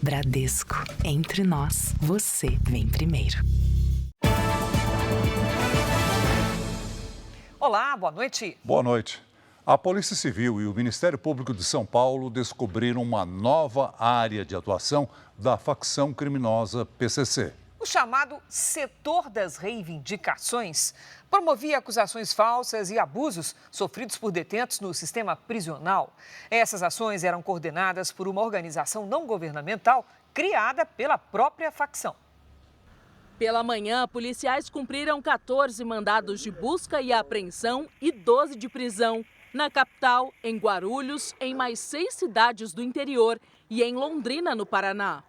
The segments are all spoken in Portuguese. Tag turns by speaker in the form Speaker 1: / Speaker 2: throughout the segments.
Speaker 1: Bradesco. Entre nós, você vem primeiro.
Speaker 2: Olá, boa noite.
Speaker 3: Boa noite. A Polícia Civil e o Ministério Público de São Paulo descobriram uma nova área de atuação da facção criminosa PCC.
Speaker 2: O chamado Setor das Reivindicações promovia acusações falsas e abusos sofridos por detentos no sistema prisional. Essas ações eram coordenadas por uma organização não governamental criada pela própria facção.
Speaker 4: Pela manhã, policiais cumpriram 14 mandados de busca e apreensão e 12 de prisão. Na capital, em Guarulhos, em mais 6 cidades do interior e em Londrina, no Paraná.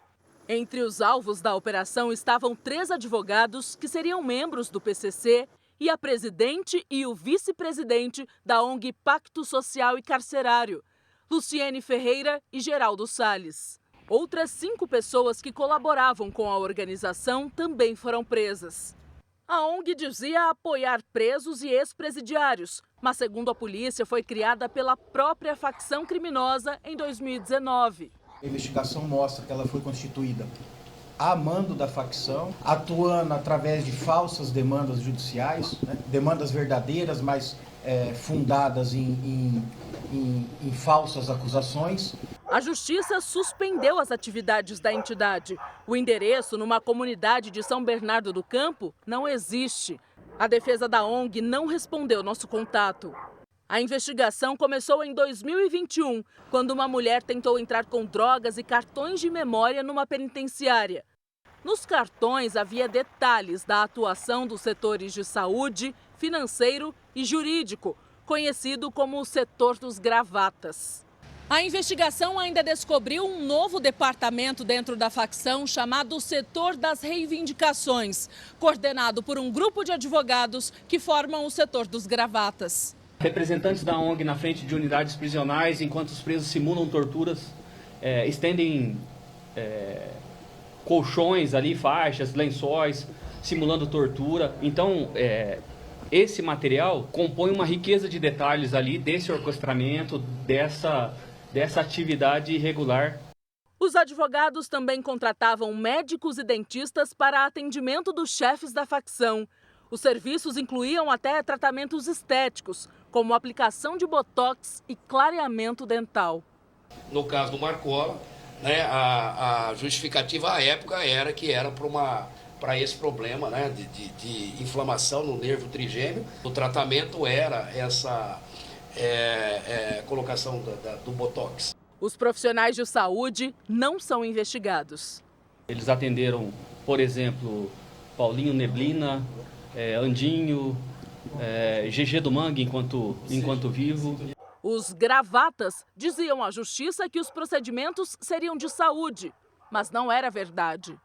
Speaker 4: Entre os alvos da operação estavam 3 advogados que seriam membros do PCC e a presidente e o vice-presidente da ONG Pacto Social e Carcerário, Luciene Ferreira e Geraldo Salles. Outras 5 pessoas que colaboravam com a organização também foram presas. A ONG dizia apoiar presos e ex-presidiários, mas segundo a polícia foi criada pela própria facção criminosa em 2019.
Speaker 5: A investigação mostra que ela foi constituída a mando da facção, atuando através de falsas demandas judiciais, né? Demandas verdadeiras, mas fundadas em falsas acusações.
Speaker 4: A Justiça suspendeu as atividades da entidade. O endereço, numa comunidade de São Bernardo do Campo, não existe. A defesa da ONG não respondeu nosso contato. A investigação começou em 2021, quando uma mulher tentou entrar com drogas e cartões de memória numa penitenciária. Nos cartões havia detalhes da atuação dos setores de saúde, financeiro e jurídico, conhecido como o setor dos gravatas. A investigação ainda descobriu um novo departamento dentro da facção chamado Setor das Reivindicações, coordenado por um grupo de advogados que formam o setor dos gravatas.
Speaker 6: Representantes da ONG na frente de unidades prisionais, enquanto os presos simulam torturas, estendem colchões ali, faixas, lençóis, simulando tortura. Então, esse material compõe uma riqueza de detalhes ali desse orquestramento, dessa atividade irregular.
Speaker 4: Os advogados também contratavam médicos e dentistas para atendimento dos chefes da facção. Os serviços incluíam até tratamentos estéticos, como aplicação de botox e clareamento dental.
Speaker 7: No caso do Marcola, né, a justificativa à época era que era para esse problema, né, de inflamação no nervo trigêmeo. O tratamento era essa colocação do botox.
Speaker 4: Os profissionais de saúde não são investigados.
Speaker 6: Eles atenderam, por exemplo, Paulinho Neblina, Andinho, GG do Mangue enquanto vivo.
Speaker 4: Os gravatas diziam à justiça que os procedimentos seriam de saúde, mas não era verdade.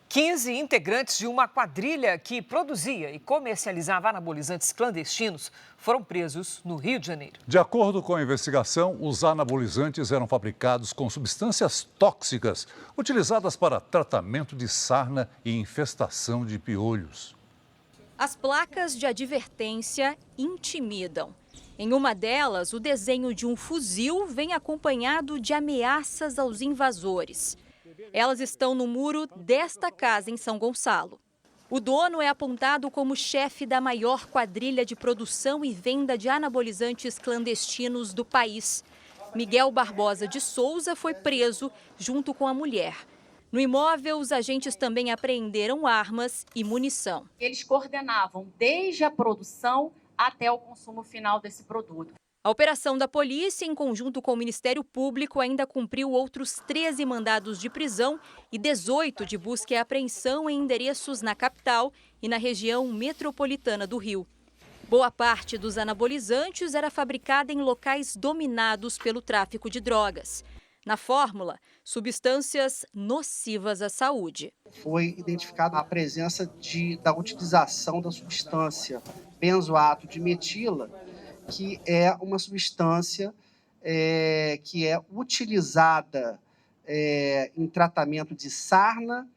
Speaker 2: 15 integrantes de uma quadrilha que produzia e comercializava anabolizantes clandestinos foram presos no Rio de Janeiro.
Speaker 3: De acordo com a investigação, os anabolizantes eram fabricados com substâncias tóxicas utilizadas para tratamento de sarna e infestação de piolhos.
Speaker 8: As placas de advertência intimidam. Em uma delas, o desenho de um fuzil vem acompanhado de ameaças aos invasores. Elas estão no muro desta casa em São Gonçalo. O dono é apontado como chefe da maior quadrilha de produção e venda de anabolizantes clandestinos do país. Miguel Barbosa de Souza foi preso junto com a mulher. No imóvel, os agentes também apreenderam armas e munição.
Speaker 9: Eles coordenavam desde a produção até o consumo final desse produto.
Speaker 8: A operação da polícia, em conjunto com o Ministério Público, ainda cumpriu outros 13 mandados de prisão e 18 de busca e apreensão em endereços na capital e na região metropolitana do Rio. Boa parte dos anabolizantes era fabricada em locais dominados pelo tráfico de drogas. Na fórmula, substâncias nocivas à saúde.
Speaker 10: Foi identificada a presença da utilização da substância benzoato de metila, que é uma substância que é utilizada em tratamento de sarna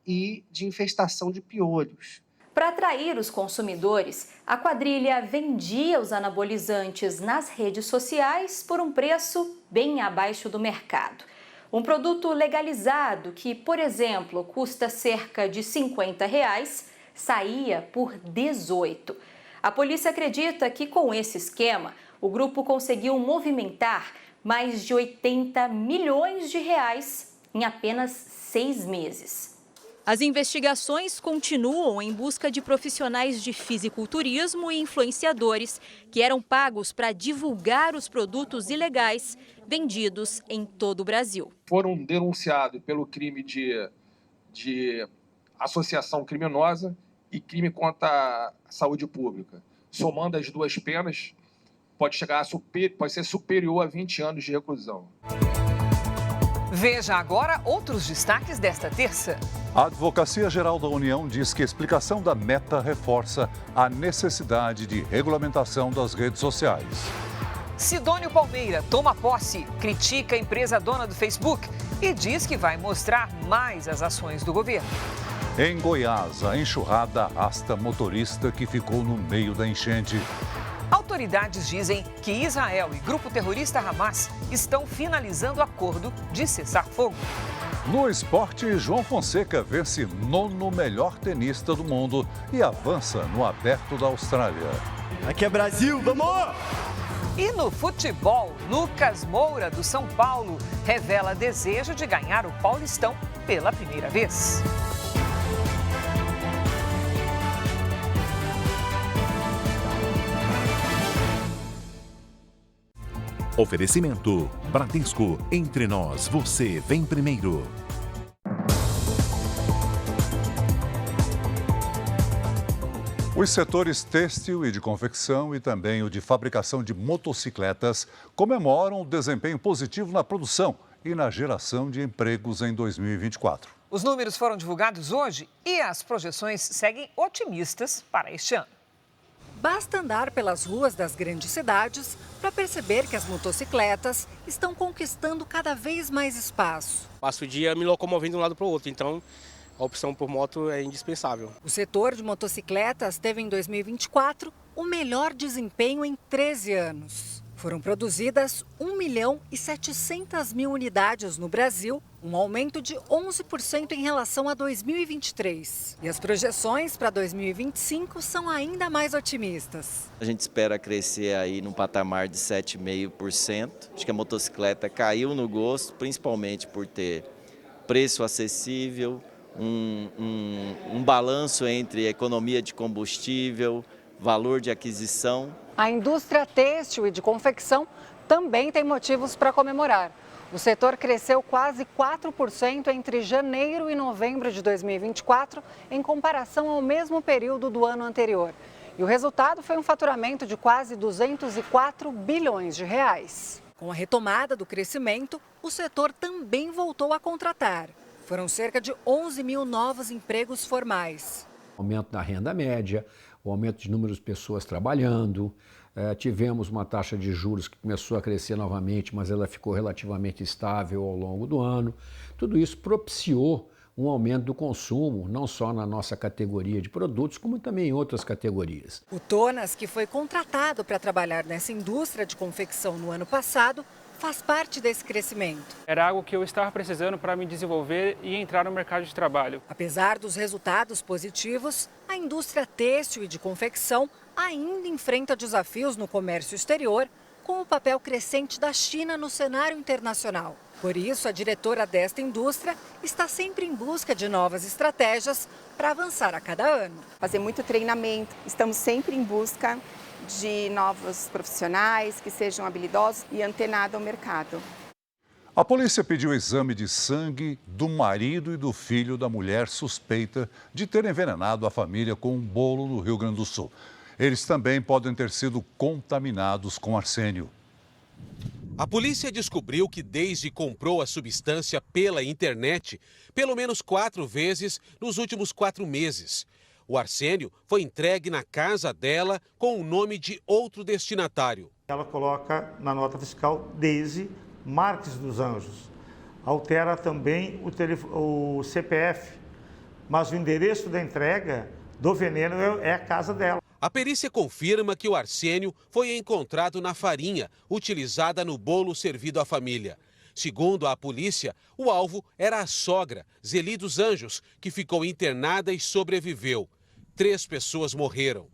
Speaker 10: e de infestação de piolhos.
Speaker 8: Para atrair os consumidores, a quadrilha vendia os anabolizantes nas redes sociais por um preço bem abaixo do mercado. Um produto legalizado que, por exemplo, custa cerca de R$ 50, saía por R$ 18. A polícia acredita que com esse esquema, o grupo conseguiu movimentar mais de 80 milhões de reais em apenas 6 meses. As investigações continuam em busca de profissionais de fisiculturismo e influenciadores que eram pagos para divulgar os produtos ilegais vendidos em todo o Brasil.
Speaker 11: Foram denunciados pelo crime de associação criminosa e crime contra a saúde pública. Somando as duas penas, pode ser superior a 20 anos de reclusão.
Speaker 2: Veja agora outros destaques desta terça.
Speaker 3: A Advocacia Geral da União diz que a explicação da Meta reforça a necessidade de regulamentação das redes sociais.
Speaker 2: Sidônio Palmeira toma posse, critica a empresa dona do Facebook e diz que vai mostrar mais as ações do governo.
Speaker 3: Em Goiás, a enxurrada arrasta motorista que ficou no meio da enchente.
Speaker 2: Autoridades dizem que Israel e grupo terrorista Hamas estão finalizando acordo de cessar fogo.
Speaker 3: No esporte, João Fonseca vence 9º melhor tenista do mundo e avança no Aberto da Austrália.
Speaker 12: Aqui é Brasil, vamos!
Speaker 2: E no futebol, Lucas Moura, do São Paulo, revela desejo de ganhar o Paulistão pela primeira vez.
Speaker 13: Oferecimento Bradesco, entre nós, você vem primeiro.
Speaker 3: Os setores têxtil e de confecção e também o de fabricação de motocicletas comemoram o desempenho positivo na produção e na geração de empregos em 2024.
Speaker 2: Os números foram divulgados hoje e as projeções seguem otimistas para este ano.
Speaker 14: Basta andar pelas ruas das grandes cidades para perceber que as motocicletas estão conquistando cada vez mais espaço.
Speaker 15: Passo o dia me locomovendo de um lado para o outro, então a opção por moto é indispensável.
Speaker 14: O setor de motocicletas teve em 2024 o melhor desempenho em 13 anos. Foram produzidas 1.700.000 unidades no Brasil, um aumento de 11% em relação a 2023. E as projeções para 2025 são ainda mais otimistas.
Speaker 16: A gente espera crescer aí no patamar de 7,5%. Acho que a motocicleta caiu no gosto, principalmente por ter preço acessível, um balanço entre economia de combustível, valor de aquisição.
Speaker 14: A indústria têxtil e de confecção também tem motivos para comemorar. O setor cresceu quase 4% entre janeiro e novembro de 2024, em comparação ao mesmo período do ano anterior. E o resultado foi um faturamento de quase 204 bilhões de reais. Com a retomada do crescimento, o setor também voltou a contratar. Foram cerca de 11 mil novos empregos formais.
Speaker 17: Aumento da renda média, o aumento de número de pessoas trabalhando, tivemos uma taxa de juros que começou a crescer novamente, mas ela ficou relativamente estável ao longo do ano. Tudo isso propiciou um aumento do consumo, não só na nossa categoria de produtos, como também em outras categorias.
Speaker 14: O Tonas, que foi contratado para trabalhar nessa indústria de confecção no ano passado, faz parte desse crescimento.
Speaker 18: Era algo que eu estava precisando para me desenvolver e entrar no mercado de trabalho.
Speaker 14: Apesar dos resultados positivos, a indústria têxtil e de confecção ainda enfrenta desafios no comércio exterior, com o papel crescente da China no cenário internacional. Por isso, a diretora desta indústria está sempre em busca de novas estratégias para avançar a cada ano.
Speaker 19: Fazer muito treinamento, estamos sempre em busca de novos profissionais que sejam habilidosos e antenados ao mercado.
Speaker 3: A polícia pediu exame de sangue do marido e do filho da mulher suspeita de ter envenenado a família com um bolo no Rio Grande do Sul. Eles também podem ter sido contaminados com arsênio.
Speaker 20: A polícia descobriu que Deise comprou a substância pela internet pelo menos 4 vezes nos últimos 4 meses. O arsênio foi entregue na casa dela com o nome de outro destinatário.
Speaker 21: Ela coloca na nota fiscal Deise Marques dos Anjos. Altera também o CPF, mas o endereço da entrega do veneno é a casa dela.
Speaker 20: A perícia confirma que o arsênio foi encontrado na farinha utilizada no bolo servido à família. Segundo a polícia, o alvo era a sogra, Zeli dos Anjos, que ficou internada e sobreviveu. 3 pessoas morreram.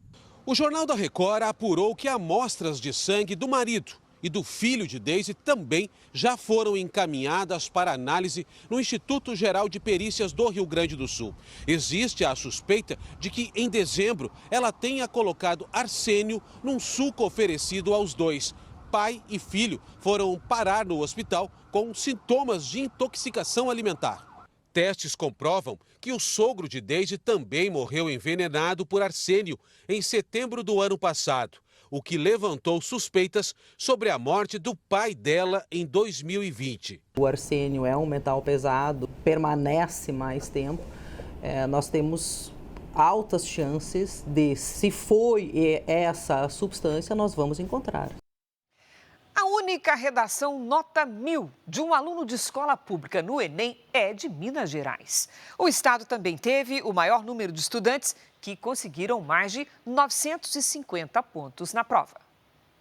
Speaker 20: O Jornal da Record apurou que amostras de sangue do marido e do filho de Deise também já foram encaminhadas para análise no Instituto Geral de Perícias do Rio Grande do Sul. Existe a suspeita de que, em dezembro, ela tenha colocado arsênio num suco oferecido aos dois. Pai e filho foram parar no hospital com sintomas de intoxicação alimentar. Testes comprovam que o sogro de Deise também morreu envenenado por arsênio em setembro do ano passado, o que levantou suspeitas sobre a morte do pai dela em 2020.
Speaker 1: O arsênio é um metal pesado, permanece mais tempo. Nós temos altas chances de, se foi essa substância, nós vamos encontrar.
Speaker 2: A única redação nota 1000 de um aluno de escola pública no Enem é de Minas Gerais. O estado também teve o maior número de estudantes que conseguiram mais de 950 pontos na prova.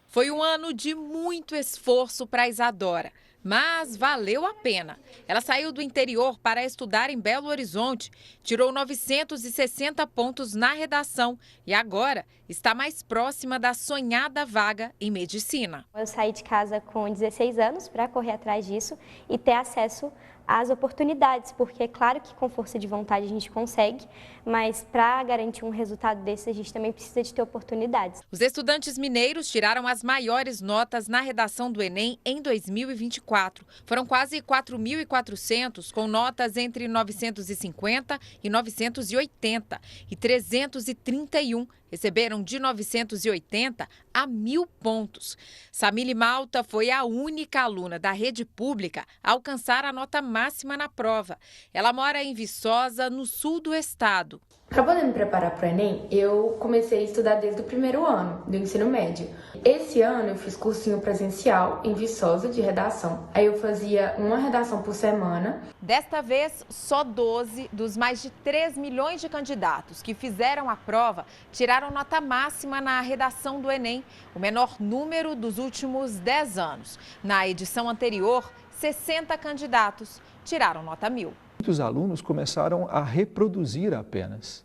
Speaker 22: Foi um ano de muito esforço para a Isadora, mas valeu a pena. Ela saiu do interior para estudar em Belo Horizonte, tirou 960 pontos na redação e agora está mais próxima da sonhada vaga em medicina.
Speaker 23: Eu saí de casa com 16 anos para correr atrás disso e ter acesso às oportunidades, porque é claro que com força de vontade a gente consegue, mas para garantir um resultado desse a gente também precisa de ter oportunidades.
Speaker 22: Os estudantes mineiros tiraram as maiores notas na redação do Enem em 2024. Foram quase 4.400 com notas entre 950 e 980 e 331 receberam de 980 a 1.000 pontos. Samile Malta foi a única aluna da rede pública a alcançar a nota máxima na prova. Ela mora em Viçosa, no sul do estado.
Speaker 24: Para poder me preparar para o Enem, eu comecei a estudar desde o primeiro ano do ensino médio. Esse ano eu fiz cursinho presencial em Viçosa de redação. Aí eu fazia uma redação por semana.
Speaker 22: Desta vez, só 12 dos mais de 3 milhões de candidatos que fizeram a prova tiraram nota máxima na redação do Enem, o menor número dos últimos 10 anos. Na edição anterior, 60 candidatos tiraram nota 1000.
Speaker 25: Muitos alunos começaram a reproduzir apenas.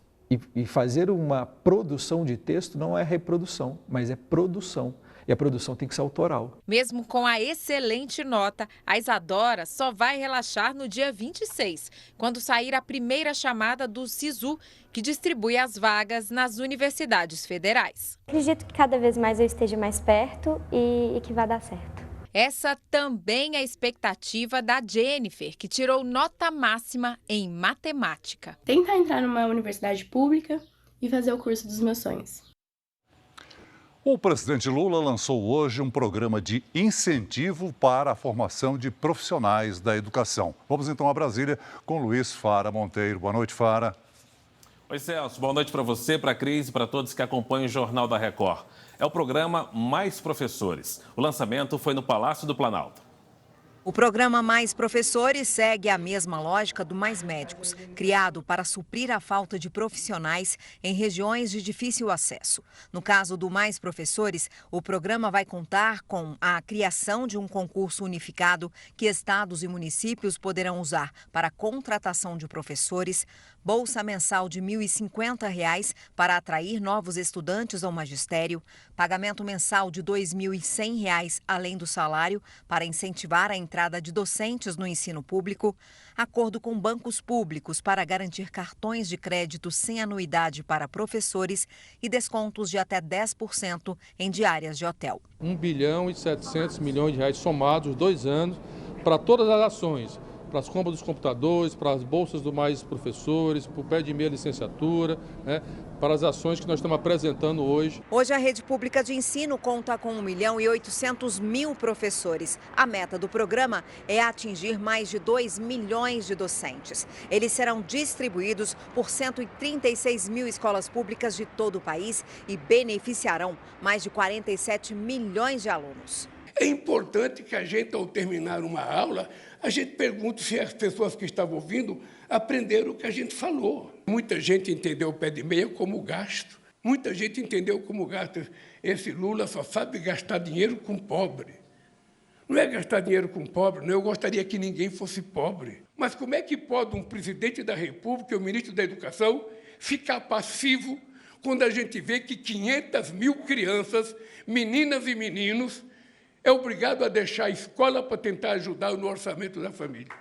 Speaker 25: E fazer uma produção de texto não é reprodução, mas é produção. E a produção tem que ser autoral.
Speaker 22: Mesmo com a excelente nota, a Isadora só vai relaxar no dia 26, quando sair a primeira chamada do SISU, que distribui as vagas nas universidades federais.
Speaker 23: Acredito que cada vez mais eu esteja mais perto e que vai dar certo.
Speaker 22: Essa também é a expectativa da Jennifer, que tirou nota máxima em matemática.
Speaker 26: Tentar entrar numa universidade pública e fazer o curso dos meus sonhos.
Speaker 3: O presidente Lula lançou hoje um programa de incentivo para a formação de profissionais da educação. Vamos então a Brasília com Luiz Fara Monteiro. Boa noite, Fara.
Speaker 27: Oi, Celso. Boa noite para você, para a Cris e para todos que acompanham o Jornal da Record. É o programa Mais Professores. O lançamento foi no Palácio do Planalto.
Speaker 28: O programa Mais Professores segue a mesma lógica do Mais Médicos, criado para suprir a falta de profissionais em regiões de difícil acesso. No caso do Mais Professores, o programa vai contar com a criação de um concurso unificado que estados e municípios poderão usar para a contratação de professores, bolsa mensal de R$ 1.050 para atrair novos estudantes ao magistério, pagamento mensal de R$ 2.100 além do salário para incentivar a entrada de docentes no ensino público, acordo com bancos públicos para garantir cartões de crédito sem anuidade para professores e descontos de até 10% em diárias de hotel.
Speaker 29: R$ 1,7 bilhão somados 2 anos para todas as ações. Para as compras dos computadores, para as bolsas do Mais Professores, para o pé de meia licenciatura, para as ações que nós estamos apresentando hoje.
Speaker 28: Hoje a rede pública de ensino conta com 1.800.000 professores. A meta do programa é atingir mais de 2 milhões de docentes. Eles serão distribuídos por 136 mil escolas públicas de todo o país e beneficiarão mais de 47 milhões de alunos.
Speaker 30: É importante que a gente, ao terminar uma aula, a gente pergunte se as pessoas que estavam ouvindo aprenderam o que a gente falou. Muita gente entendeu o pé de meia como gasto. Muita gente entendeu como gasto. Esse Lula só sabe gastar dinheiro com pobre. Não é gastar dinheiro com pobre, não. Eu gostaria que ninguém fosse pobre. Mas como é que pode um presidente da República e o ministro da Educação ficar passivo quando a gente vê que 500 mil crianças, meninas e meninos, é obrigado a deixar a escola para tentar ajudar no orçamento da família?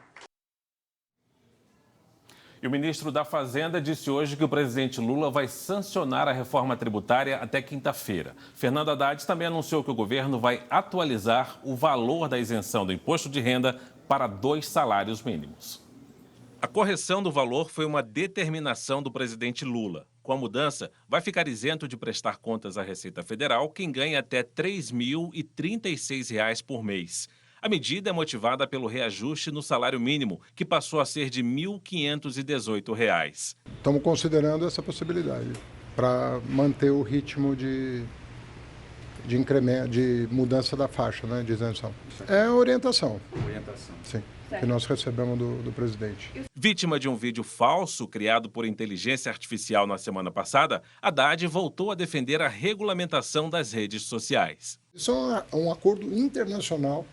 Speaker 27: E o ministro da Fazenda disse hoje que o presidente Lula vai sancionar a reforma tributária até quinta-feira. Fernando Haddad também anunciou que o governo vai atualizar o valor da isenção do imposto de renda para 2 salários mínimos. A correção do valor foi uma determinação do presidente Lula. Com a mudança, vai ficar isento de prestar contas à Receita Federal quem ganha até R$ 3.036 por mês. A medida é motivada pelo reajuste no salário mínimo, que passou a ser de R$ 1.518.
Speaker 4: Estamos considerando essa possibilidade para manter o ritmo de incremento, de mudança da faixa, né, de isenção. É orientação. Orientação. Sim. Que nós recebemos do presidente.
Speaker 27: Vítima de um vídeo falso criado por inteligência artificial na semana passada, Haddad voltou a defender a regulamentação das redes sociais.
Speaker 4: Isso é um acordo internacional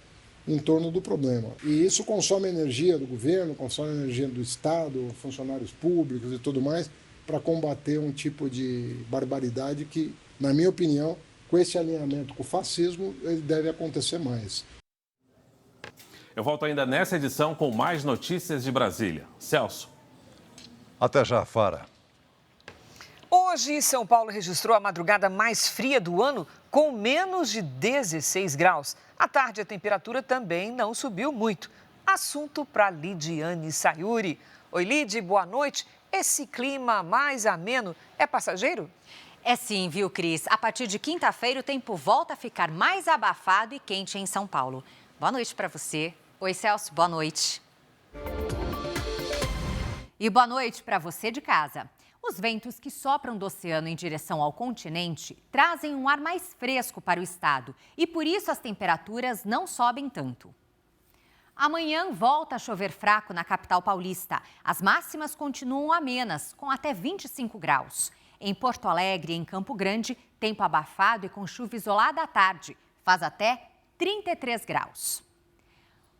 Speaker 4: em torno do problema. E isso consome energia do governo, consome energia do Estado, funcionários públicos e tudo mais, para combater um tipo de barbaridade que, na minha opinião, com esse alinhamento com o fascismo, ele deve acontecer mais.
Speaker 27: Eu volto ainda nessa edição com mais notícias de Brasília. Celso.
Speaker 3: Até já, Fara.
Speaker 2: Hoje, São Paulo registrou a madrugada mais fria do ano, com menos de 16 graus. À tarde, a temperatura também não subiu muito. Assunto para Lidiane Sayuri. Oi, Lid, boa noite. Esse clima mais ameno é passageiro?
Speaker 5: É sim, viu, Cris? A partir de quinta-feira, o tempo volta a ficar mais abafado e quente em São Paulo. Boa noite para você. Oi, Celso, boa noite. E boa noite para você de casa. Os ventos que sopram do oceano em direção ao continente trazem um ar mais fresco para o estado e por isso as temperaturas não sobem tanto. Amanhã volta a chover fraco na capital paulista. As máximas continuam amenas, com até 25 graus. Em Porto Alegre e em Campo Grande, tempo abafado e com chuva isolada à tarde. Faz até 33 graus.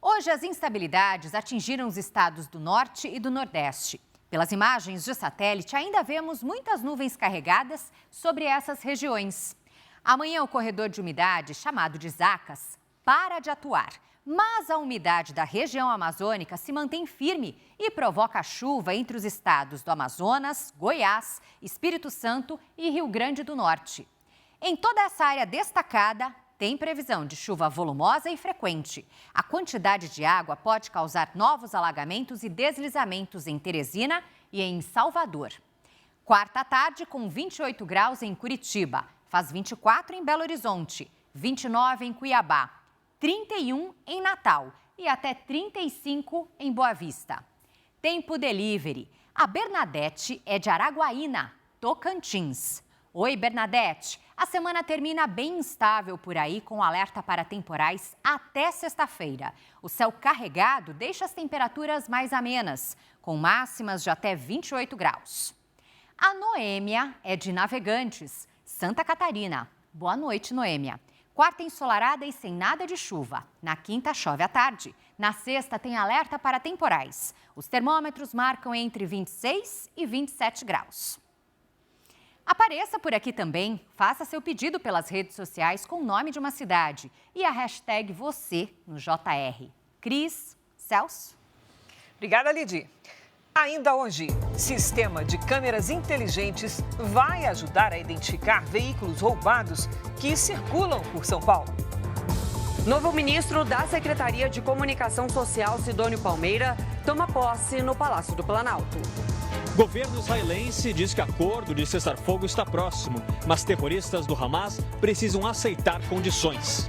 Speaker 5: Hoje, as instabilidades atingiram os estados do Norte e do Nordeste. Pelas imagens de satélite, ainda vemos muitas nuvens carregadas sobre essas regiões. Amanhã, o corredor de umidade, chamado de Zacas, para de atuar. Mas a umidade da região amazônica se mantém firme e provoca chuva entre os estados do Amazonas, Goiás, Espírito Santo e Rio Grande do Norte. Em toda essa área destacada, tem previsão de chuva volumosa e frequente. A quantidade de água pode causar novos alagamentos e deslizamentos em Teresina e em Salvador. Quarta tarde com 28 graus em Curitiba, faz 24 em Belo Horizonte, 29 em Cuiabá, 31 em Natal e até 35 em Boa Vista. Tempo delivery. A Bernadette é de Araguaína, Tocantins. Oi, Bernadette. A semana termina bem instável por aí, com alerta para temporais até sexta-feira. O céu carregado deixa as temperaturas mais amenas, com máximas de até 28 graus. A Noêmia é de Navegantes, Santa Catarina. Boa noite, Noêmia. Quarta ensolarada e sem nada de chuva. Na quinta, chove à tarde. Na sexta, tem alerta para temporais. Os termômetros marcam entre 26 e 27 graus. Apareça por aqui também, faça seu pedido pelas redes sociais com o nome de uma cidade e a hashtag você no JR. Cris, Celso.
Speaker 2: Obrigada, Lidi. Ainda hoje, sistema de câmeras inteligentes vai ajudar a identificar veículos roubados que circulam por São Paulo.
Speaker 6: Novo ministro da Secretaria de Comunicação Social, Sidônio Palmeira, toma posse no Palácio do Planalto.
Speaker 7: Governo israelense diz que acordo de cessar-fogo está próximo, mas terroristas do Hamas precisam aceitar condições.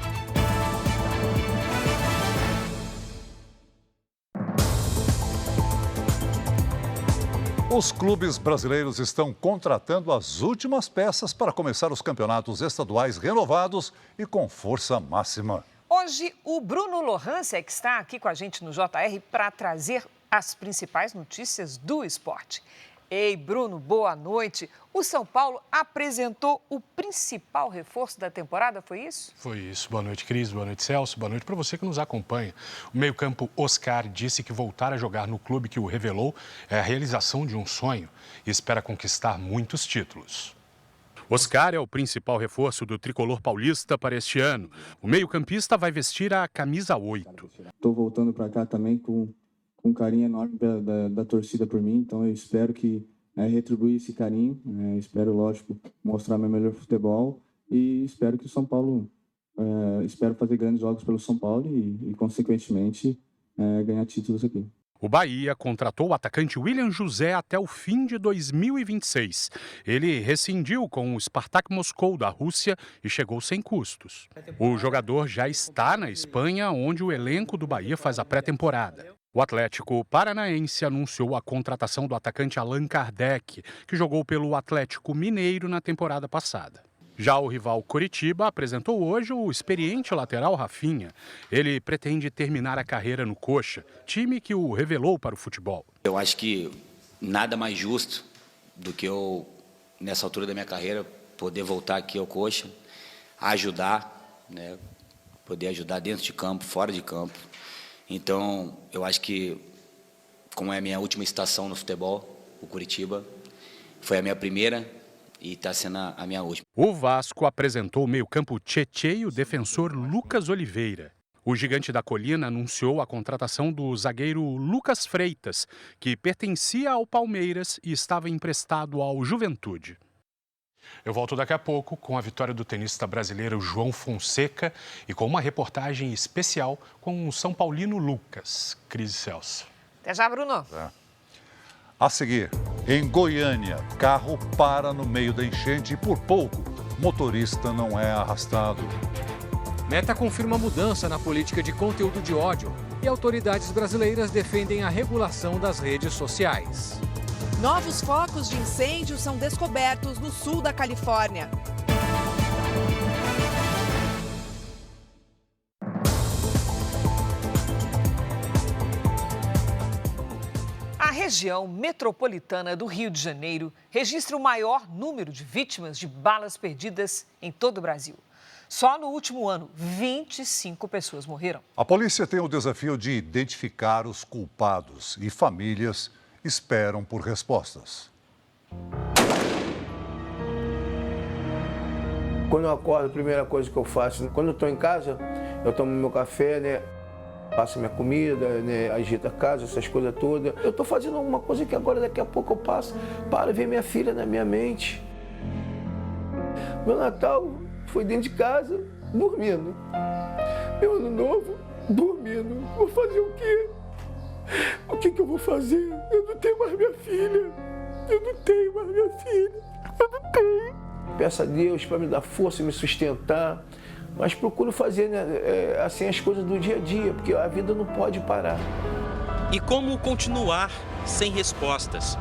Speaker 3: Os clubes brasileiros estão contratando as últimas peças para começar os campeonatos estaduais renovados e com força máxima.
Speaker 2: Hoje, o Bruno Lohance que está aqui com a gente no JR para trazer as principais notícias do esporte. Ei, Bruno, boa noite. O São Paulo apresentou o principal reforço da temporada, foi isso?
Speaker 8: Foi isso. Boa noite, Cris. Boa noite, Celso. Boa noite para você que nos acompanha. O meio-campo Oscar disse que voltar a jogar no clube que o revelou é a realização de um sonho e espera conquistar muitos títulos. Oscar é o principal reforço do tricolor paulista para este ano. O meio-campista vai vestir a camisa 8.
Speaker 9: Estou voltando para cá também com um carinho enorme da torcida por mim, então eu espero que retribuir esse carinho, espero, lógico, mostrar meu melhor futebol e espero que o São Paulo, espero fazer grandes jogos pelo São Paulo e consequentemente, ganhar títulos aqui.
Speaker 8: O Bahia contratou o atacante William José até o fim de 2026. Ele rescindiu com o Spartak Moscou da Rússia e chegou sem custos. O jogador já está na Espanha, onde o elenco do Bahia faz a pré-temporada. O Atlético Paranaense anunciou a contratação do atacante Allan Kardec, que jogou pelo Atlético Mineiro na temporada passada. Já o rival Coritiba apresentou hoje o experiente lateral Rafinha. Ele pretende terminar a carreira no Coxa, time que o revelou para o futebol.
Speaker 10: Eu acho que nada mais justo do que eu, nessa altura da minha carreira, poder voltar aqui ao Coxa, ajudar, né? Poder ajudar dentro de campo, fora de campo. Então, eu acho que, como é a minha última estação no futebol, o Coritiba, foi a minha primeira e está sendo a minha última.
Speaker 8: O Vasco apresentou o meio-campo Tchê e o defensor Lucas Oliveira. O Gigante da Colina anunciou a contratação do zagueiro Lucas Freitas, que pertencia ao Palmeiras e estava emprestado ao Juventude. Eu volto daqui a pouco com a vitória do tenista brasileiro João Fonseca e com uma reportagem especial com o São Paulino Lucas. Cris e Celso.
Speaker 2: Até já, Bruno.
Speaker 3: A seguir, em Goiânia, carro para no meio da enchente e por pouco, motorista não é arrastado.
Speaker 11: Meta confirma mudança na política de conteúdo de ódio e autoridades brasileiras defendem a regulação das redes sociais.
Speaker 12: Novos focos de incêndio são descobertos no sul da Califórnia.
Speaker 2: A região metropolitana do Rio de Janeiro registra o maior número de vítimas de balas perdidas em todo o Brasil. Só no último ano, 25 pessoas morreram.
Speaker 3: A polícia tem o desafio de identificar os culpados e famílias esperam por respostas.
Speaker 13: Quando eu acordo, a primeira coisa que eu faço, quando eu estou em casa, eu tomo meu café, né? Passo minha comida, né? Agito a casa, essas coisas todas. Eu estou fazendo alguma coisa que agora, daqui a pouco, eu passo para ver minha filha na minha mente. Meu Natal foi dentro de casa, dormindo. Meu Ano Novo, dormindo. Vou fazer o quê? O que eu vou fazer? Eu não tenho mais minha filha. Eu não tenho mais minha filha. Eu não tenho. Peço a Deus para me dar força e me sustentar. Mas procuro fazer, né, assim, as coisas do dia a dia, porque a vida não pode parar.
Speaker 15: E como continuar sem respostas?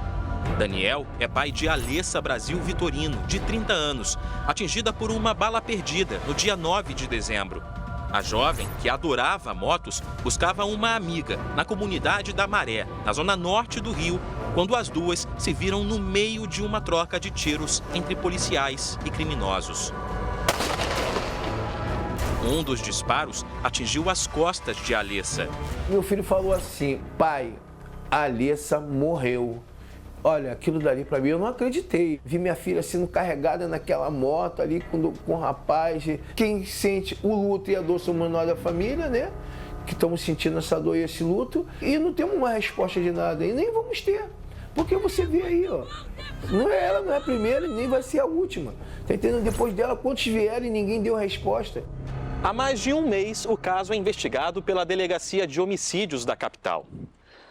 Speaker 15: Daniel é pai de Alessa Brasil Vitorino, de 30 anos, atingida por uma bala perdida no dia 9 de dezembro. A jovem, que adorava motos, buscava uma amiga na comunidade da Maré, na zona norte do Rio, quando as duas se viram no meio de uma troca de tiros entre policiais e criminosos. Um dos disparos atingiu as costas de Alessa.
Speaker 13: Meu filho falou assim: pai, a Alessa morreu. Olha, aquilo dali para mim eu não acreditei. Vi minha filha sendo carregada naquela moto ali com o rapaz. Quem sente o luto e a dor são menor da família, né? Que estamos sentindo essa dor e esse luto. E não temos uma resposta de nada e nem vamos ter. Porque você vê aí, ó. Ela não é a primeira e nem vai ser a última. Tá entendendo? Depois dela, quantos vieram e ninguém deu resposta.
Speaker 15: Há mais de um mês, o caso é investigado pela Delegacia de Homicídios da capital.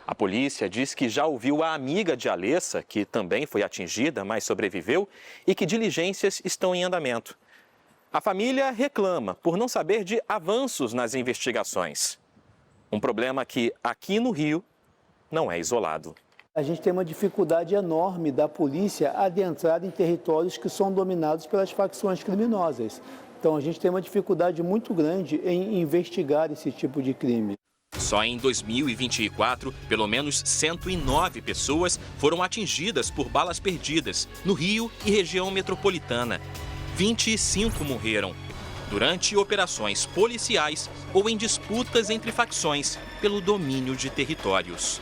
Speaker 15: A polícia diz que já ouviu a amiga de Alessa, que também foi atingida, mas sobreviveu, e que diligências estão em andamento. A família reclama por não saber de avanços nas investigações. Um problema que, aqui no Rio, não é isolado.
Speaker 16: A gente tem uma dificuldade enorme da polícia adentrar em territórios que são dominados pelas facções criminosas. Então, a gente tem uma dificuldade muito grande em investigar esse tipo de crime.
Speaker 15: Só em 2024, pelo menos 109 pessoas foram atingidas por balas perdidas no Rio e região metropolitana. 25 morreram durante operações policiais ou em disputas entre facções pelo domínio de territórios.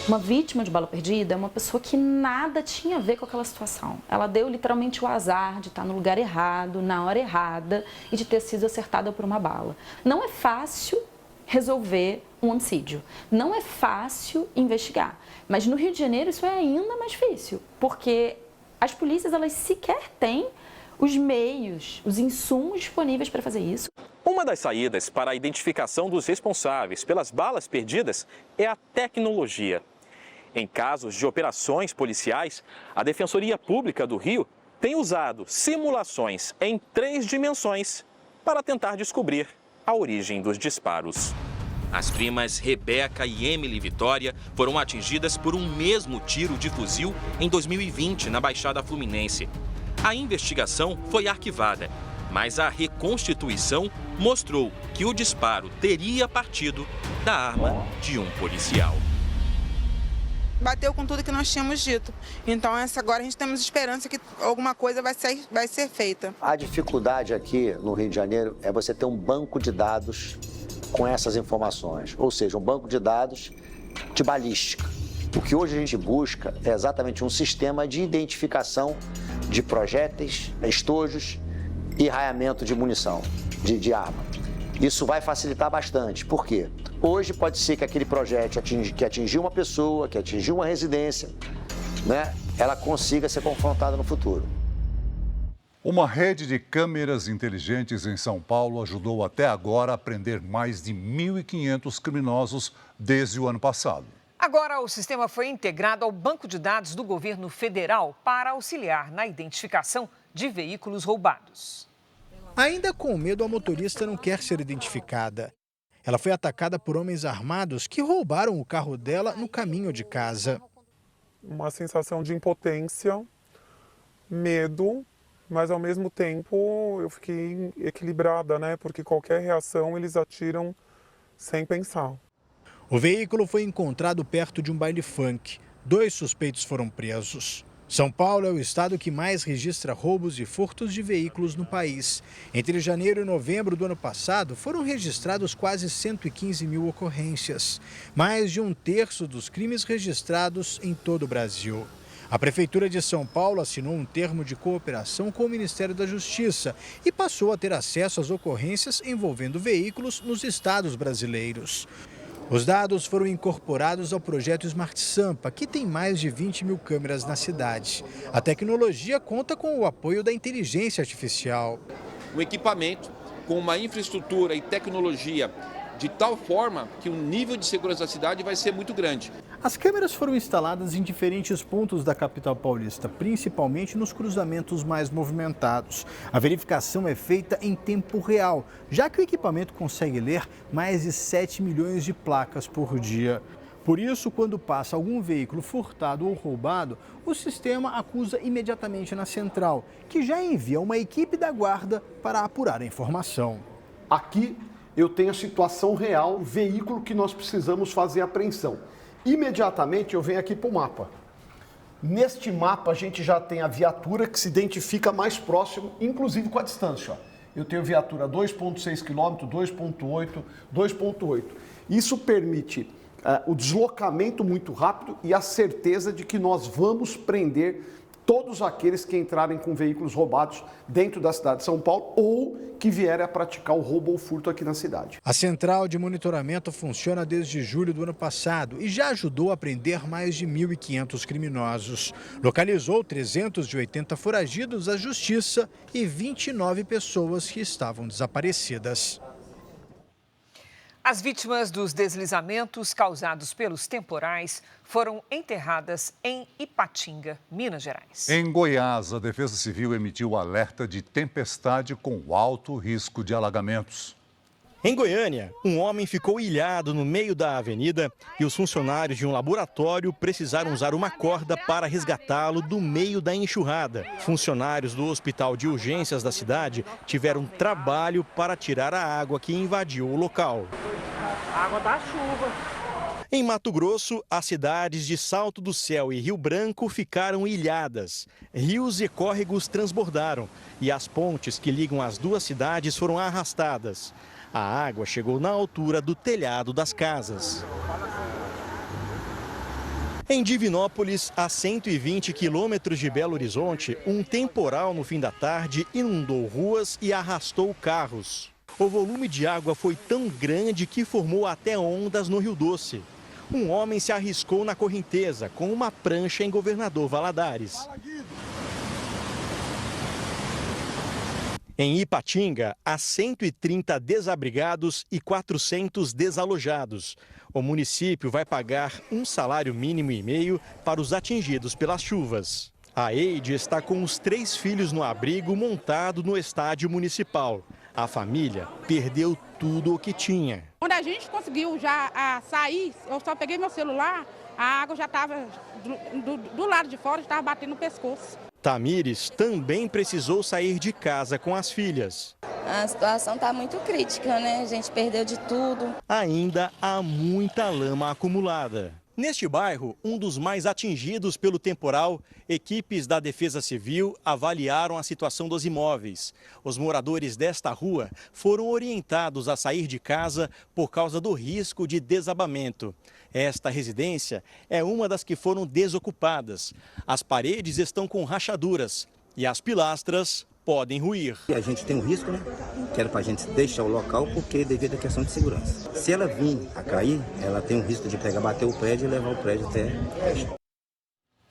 Speaker 1: Uma vítima de bala perdida é uma pessoa que nada tinha a ver com aquela situação. Ela deu literalmente o azar de estar no lugar errado, na hora errada e de ter sido acertada por uma bala. Não é fácil resolver um homicídio, não é fácil investigar. Mas no Rio de Janeiro isso é ainda mais difícil, porque as polícias elas sequer têm os meios, os insumos disponíveis para fazer isso.
Speaker 15: Uma das saídas para a identificação dos responsáveis pelas balas perdidas é a tecnologia. Em casos de operações policiais, a Defensoria Pública do Rio tem usado simulações em 3 dimensões para tentar descobrir a origem dos disparos. As primas Rebeca e Emily Vitória foram atingidas por um mesmo tiro de fuzil em 2020 na Baixada Fluminense. A investigação foi arquivada, mas a reconstituição mostrou que o disparo teria partido da arma de um policial.
Speaker 14: Bateu com tudo que nós tínhamos dito. Então, agora a gente temos esperança que alguma coisa vai ser feita.
Speaker 17: A dificuldade aqui no Rio de Janeiro é você ter um banco de dados com essas informações, ou seja, um banco de dados de balística. O que hoje a gente busca é exatamente um sistema de identificação de projéteis, estojos e raiamento de munição, de arma. Isso vai facilitar bastante. Por quê? Hoje pode ser que aquele projétil que atingiu uma pessoa, que atingiu uma residência, ela consiga ser confrontada no futuro.
Speaker 3: Uma rede de câmeras inteligentes em São Paulo ajudou até agora a prender mais de 1.500 criminosos desde o ano passado.
Speaker 2: Agora, o sistema foi integrado ao banco de dados do governo federal para auxiliar na identificação de veículos roubados.
Speaker 18: Ainda com medo, a motorista não quer ser identificada. Ela foi atacada por homens armados que roubaram o carro dela no caminho de casa.
Speaker 19: Uma sensação de impotência, medo, mas ao mesmo tempo eu fiquei equilibrada, Porque qualquer reação eles atiram sem pensar.
Speaker 18: O veículo foi encontrado perto de um baile funk. 2 suspeitos foram presos. São Paulo é o estado que mais registra roubos e furtos de veículos no país. Entre janeiro e novembro do ano passado, foram registrados quase 115 mil ocorrências. Mais de 1/3 dos crimes registrados em todo o Brasil. A Prefeitura de São Paulo assinou um termo de cooperação com o Ministério da Justiça e passou a ter acesso às ocorrências envolvendo veículos nos estados brasileiros. Os dados foram incorporados ao projeto Smart Sampa, que tem mais de 20 mil câmeras na cidade. A tecnologia conta com o apoio da inteligência artificial.
Speaker 20: Um equipamento com uma infraestrutura e tecnologia de tal forma que o nível de segurança da cidade vai ser muito grande.
Speaker 18: As câmeras foram instaladas em diferentes pontos da capital paulista, principalmente nos cruzamentos mais movimentados. A verificação é feita em tempo real, já que o equipamento consegue ler mais de 7 milhões de placas por dia. Por isso, quando passa algum veículo furtado ou roubado, o sistema acusa imediatamente na central, que já envia uma equipe da guarda para apurar a informação.
Speaker 21: Aqui eu tenho a situação real, o veículo que nós precisamos fazer a apreensão. Imediatamente eu venho aqui para o mapa. Neste mapa a gente já tem a viatura que se identifica mais próximo, inclusive com a distância. Eu tenho viatura 2,6 km, 2,8, 2,8. Isso permite o deslocamento muito rápido e a certeza de que nós vamos prender todos aqueles que entrarem com veículos roubados dentro da cidade de São Paulo ou que vierem a praticar o roubo ou furto aqui na cidade.
Speaker 18: A central de monitoramento funciona desde julho do ano passado e já ajudou a prender mais de 1.500 criminosos. Localizou 380 foragidos à justiça e 29 pessoas que estavam desaparecidas.
Speaker 2: As vítimas dos deslizamentos causados pelos temporais foram enterradas em Ipatinga, Minas Gerais.
Speaker 3: Em Goiás, a Defesa Civil emitiu alerta de tempestade com alto risco de alagamentos.
Speaker 23: Em Goiânia, um homem ficou ilhado no meio da avenida e os funcionários de um laboratório precisaram usar uma corda para resgatá-lo do meio da enxurrada. Funcionários do Hospital de Urgências da cidade tiveram trabalho para tirar a água que invadiu o local.
Speaker 4: Água da chuva.
Speaker 23: Em Mato Grosso, as cidades de Salto do Céu e Rio Branco ficaram ilhadas. Rios e córregos transbordaram e as pontes que ligam as duas cidades foram arrastadas. A água chegou na altura do telhado das casas. Em Divinópolis, a 120 quilômetros de Belo Horizonte, um temporal no fim da tarde inundou ruas e arrastou carros. O volume de água foi tão grande que formou até ondas no Rio Doce. Um homem se arriscou na correnteza com uma prancha em Governador Valadares. Em Ipatinga, há 130 desabrigados e 400 desalojados. O município vai pagar um salário mínimo e meio para os atingidos pelas chuvas. A Eide está com os 3 filhos no abrigo montado no estádio municipal. A família perdeu tudo o que tinha.
Speaker 5: Quando a gente conseguiu já sair, eu só peguei meu celular, a água já estava do lado de fora, estava batendo no pescoço.
Speaker 23: Tamires também precisou sair de casa com as filhas.
Speaker 22: A situação está muito crítica, né? A gente perdeu de tudo.
Speaker 23: Ainda há muita lama acumulada. Neste bairro, um dos mais atingidos pelo temporal, equipes da Defesa Civil avaliaram a situação dos imóveis. Os moradores desta rua foram orientados a sair de casa por causa do risco de desabamento. Esta residência é uma das que foram desocupadas. As paredes estão com rachaduras e as pilastras podem ruir.
Speaker 24: A gente tem um risco, né? Que era para a gente deixar o local porque devido à questão de segurança. Se ela vir a cair, ela tem um risco de bater o prédio e levar o prédio até...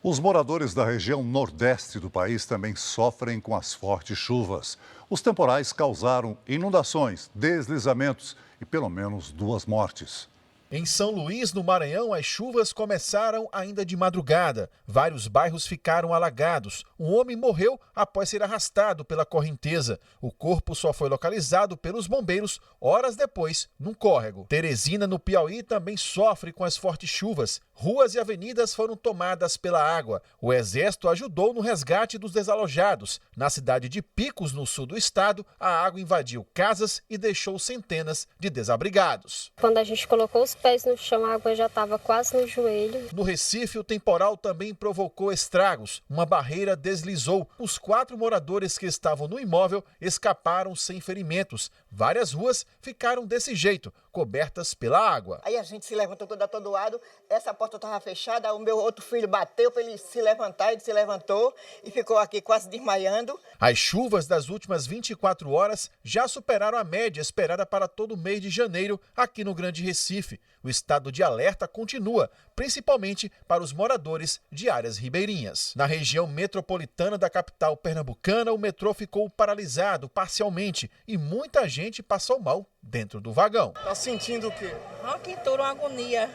Speaker 3: Os moradores da região nordeste do país também sofrem com as fortes chuvas. Os temporais causaram inundações, deslizamentos e pelo menos 2 mortes.
Speaker 25: Em São Luís, no Maranhão, as chuvas começaram ainda de madrugada. Vários bairros ficaram alagados. Um homem morreu após ser arrastado pela correnteza. O corpo só foi localizado pelos bombeiros horas depois, num córrego. Teresina, no Piauí, também sofre com as fortes chuvas. Ruas e avenidas foram tomadas pela água. O Exército ajudou no resgate dos desalojados. Na cidade de Picos, no sul do estado, a água invadiu casas e deixou centenas de desabrigados.
Speaker 26: Quando a gente colocou os pés no chão, a água já estava quase no joelho.
Speaker 25: No Recife, o temporal também provocou estragos. Uma barreira deslizou. Os 4 moradores que estavam no imóvel escaparam sem ferimentos. Várias ruas ficaram desse jeito, cobertas pela água.
Speaker 27: Aí a gente se levantou todo atordoado, essa porta estava fechada, o meu outro filho bateu para ele se levantar, ele se levantou e ficou aqui quase desmaiando.
Speaker 25: As chuvas das últimas 24 horas já superaram a média esperada para todo o mês de janeiro aqui no Grande Recife. O estado de alerta continua, principalmente para os moradores de áreas ribeirinhas. Na região metropolitana da capital pernambucana, o metrô ficou paralisado parcialmente e muita gente passou mal dentro do vagão.
Speaker 27: Tá sentindo o quê? Uma quintura, uma agonia.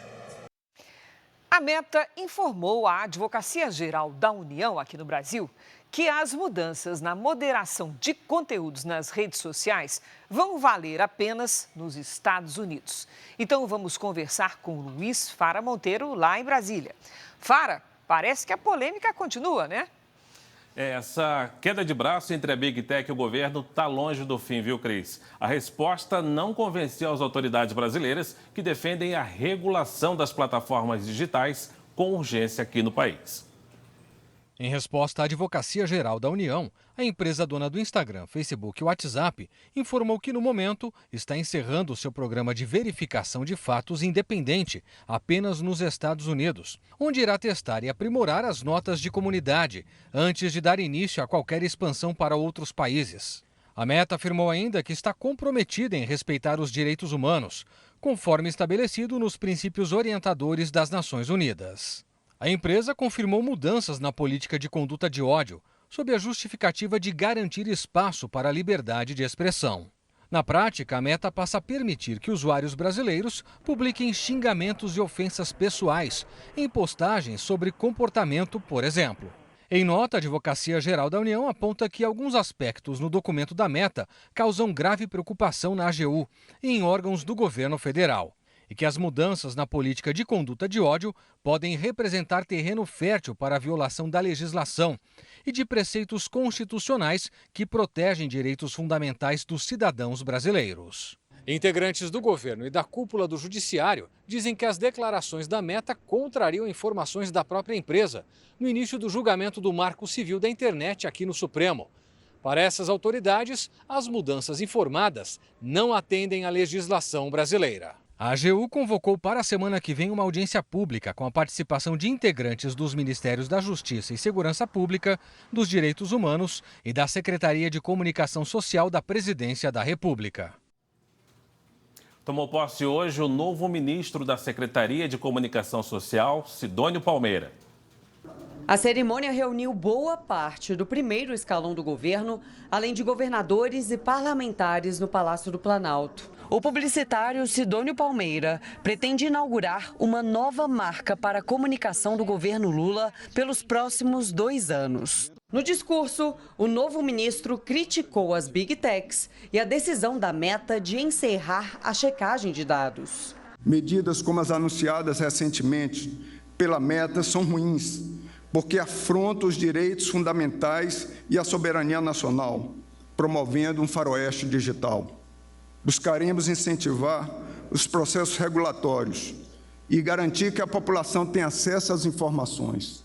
Speaker 2: A Meta informou à Advocacia Geral da União aqui no Brasil que as mudanças na moderação de conteúdos nas redes sociais vão valer apenas nos Estados Unidos. Então vamos conversar com Luiz Fara Monteiro, lá em Brasília. Fara, parece que a polêmica continua, né?
Speaker 28: Essa queda de braço entre a Big Tech e o governo está longe do fim, viu, Cris? A resposta não convenceu as autoridades brasileiras que defendem a regulação das plataformas digitais com urgência aqui no país.
Speaker 29: Em resposta à Advocacia Geral da União, a empresa dona do Instagram, Facebook e WhatsApp informou que, no momento, está encerrando seu programa de verificação de fatos independente apenas nos Estados Unidos, onde irá testar e aprimorar as notas de comunidade antes de dar início a qualquer expansão para outros países. A Meta afirmou ainda que está comprometida em respeitar os direitos humanos, conforme estabelecido nos princípios orientadores das Nações Unidas. A empresa confirmou mudanças na política de conduta de ódio, sob a justificativa de garantir espaço para a liberdade de expressão. Na prática, a Meta passa a permitir que usuários brasileiros publiquem xingamentos e ofensas pessoais em postagens sobre comportamento, por exemplo. Em nota, a Advocacia Geral da União aponta que alguns aspectos no documento da Meta causam grave preocupação na AGU e em órgãos do governo federal, e que as mudanças na política de conduta de ódio podem representar terreno fértil para a violação da legislação e de preceitos constitucionais que protegem direitos fundamentais dos cidadãos brasileiros. Integrantes do governo e da cúpula do judiciário dizem que as declarações da Meta contrariam informações da própria empresa no início do julgamento do Marco Civil da Internet aqui no Supremo. Para essas autoridades, as mudanças informadas não atendem à legislação brasileira. A AGU convocou para a semana que vem uma audiência pública com a participação de integrantes dos Ministérios da Justiça e Segurança Pública, dos Direitos Humanos e da Secretaria de Comunicação Social da Presidência da República.
Speaker 28: Tomou posse hoje o novo ministro da Secretaria de Comunicação Social, Sidônio Palmeira.
Speaker 4: A cerimônia reuniu boa parte do primeiro escalão do governo, além de governadores e parlamentares no Palácio do Planalto. O publicitário Sidônio Palmeira pretende inaugurar uma nova marca para a comunicação do governo Lula pelos próximos 2 anos. No discurso, o novo ministro criticou as Big Techs e a decisão da Meta de encerrar a checagem de dados.
Speaker 6: Medidas como as anunciadas recentemente pela Meta são ruins, porque afrontam os direitos fundamentais e a soberania nacional, promovendo um faroeste digital. Buscaremos incentivar os processos regulatórios e garantir que a população tenha acesso às informações.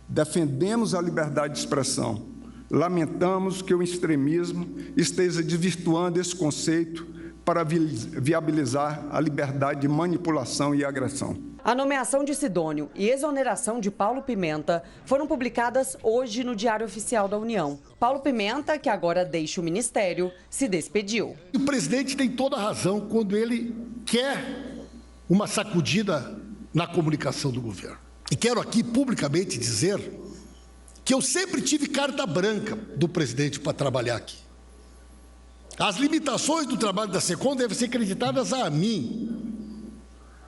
Speaker 6: Defendemos a liberdade de expressão. Lamentamos que o extremismo esteja desvirtuando esse conceito para viabilizar a liberdade de manipulação e agressão.
Speaker 4: A nomeação de Sidônio e exoneração de Paulo Pimenta foram publicadas hoje no Diário Oficial da União. Paulo Pimenta, que agora deixa o ministério, se despediu.
Speaker 7: O presidente tem toda a razão quando ele quer uma sacudida na comunicação do governo. E quero aqui publicamente dizer que eu sempre tive carta branca do presidente para trabalhar aqui. As limitações do trabalho da SECOM devem ser creditadas a mim.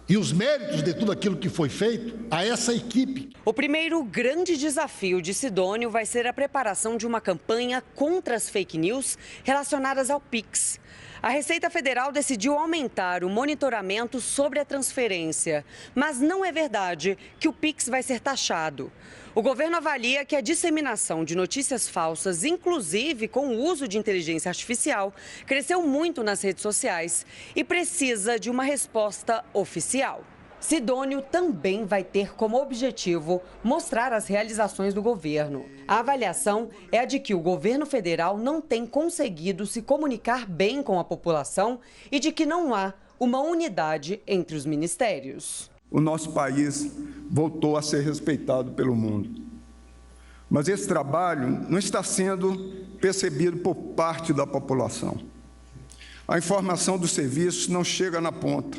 Speaker 7: E os méritos de tudo aquilo que foi feito a essa equipe.
Speaker 4: O primeiro grande desafio de Sidônio vai ser a preparação de uma campanha contra as fake news relacionadas ao Pix. A Receita Federal decidiu aumentar o monitoramento sobre a transferência, mas não é verdade que o Pix vai ser taxado. O governo avalia que a disseminação de notícias falsas, inclusive com o uso de inteligência artificial, cresceu muito nas redes sociais e precisa de uma resposta oficial. Sidônio também vai ter como objetivo mostrar as realizações do governo. A avaliação é a de que o governo federal não tem conseguido se comunicar bem com a população e de que não há uma unidade entre os ministérios.
Speaker 6: O nosso país voltou a ser respeitado pelo mundo. Mas esse trabalho não está sendo percebido por parte da população. A informação dos serviços não chega na ponta.